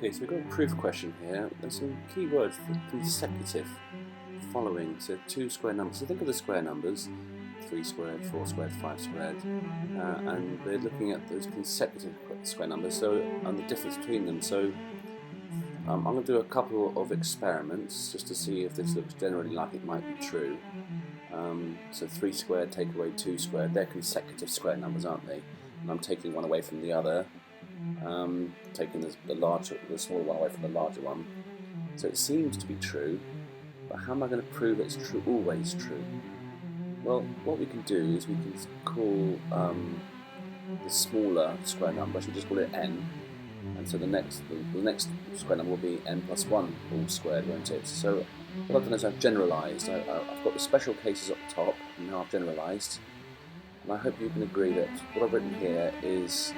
Okay, so we've got a proof question here. There's some key words for consecutive following. So two square numbers. So think of the square numbers, 3 squared, 4 squared, 5 squared, and we're looking at those consecutive square numbers, so and the difference between them. So I'm going to do a couple of experiments just to see if this looks generally like it might be true. So 3 squared take away 2 squared. They're consecutive square numbers, aren't they? And I'm taking one away from the other. Taking the smaller one away from the larger one. So it seems to be true, but how am I going to prove it's true, always true? Well, what we can do is we can call the smaller square number, should we just call it n, and so the next square number will be n plus 1 all squared, won't it? So what I've done is I've generalised. I've got the special cases up the top, and now I've generalised, and I hope you can agree that what I've written here is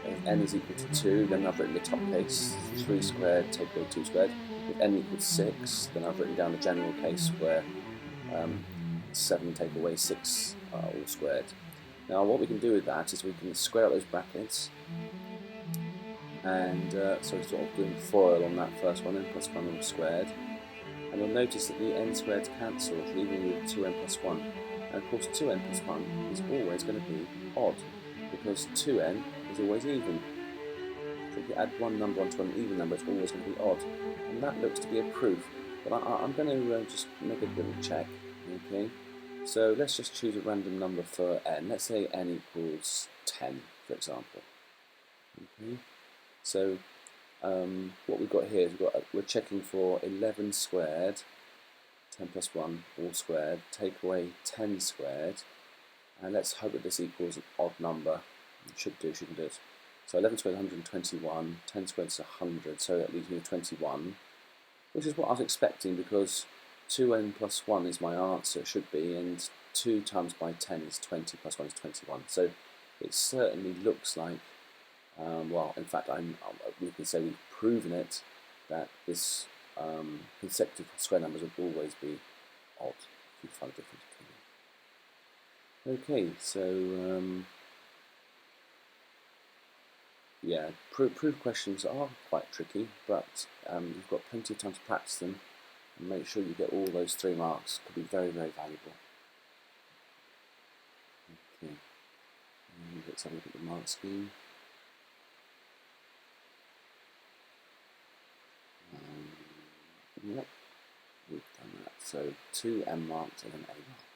if n is equal to 2, then I've written the top case, 3 squared take away 2 squared. If n equals 6, then I've written down the general case where 7 take away 6 all squared. Now what we can do with that is we can square out those brackets, and so sort of doing FOIL on that first one, n plus 1 all squared. And you'll notice that the n squared cancel, leaving you with 2n plus 1. And of course 2n plus 1 is always going to be odd, because 2n is always even. So if you add one number onto an even number, it's always going to be odd. And that looks to be a proof. But I'm going to just make a little check. Okay. So let's just choose a random number for n. Let's say n equals 10, for example. Okay. So what we've got here is we're checking for 11 squared, 10 plus 1 all squared, take away 10 squared, and let's hope that this equals an odd number. It should do, shouldn't it? So 11 squared is 121, 10 squared is 100, so that leaves me with 21, which is what I was expecting, because 2n plus 1 is my answer, it should be, and 2 times by 10 is 20, plus 1 is 21. So it certainly looks like, well, in fact, we can say we've proven it, that this consecutive square numbers will always be odd if you find a difference between them. Okay, so yeah, proof questions are quite tricky, but you've got plenty of time to practice them, and make sure you get all those 3 marks. Could be very, very valuable. Okay, let's have a look at the mark scheme. Yep, we've done that. So 2 M marks and an A mark.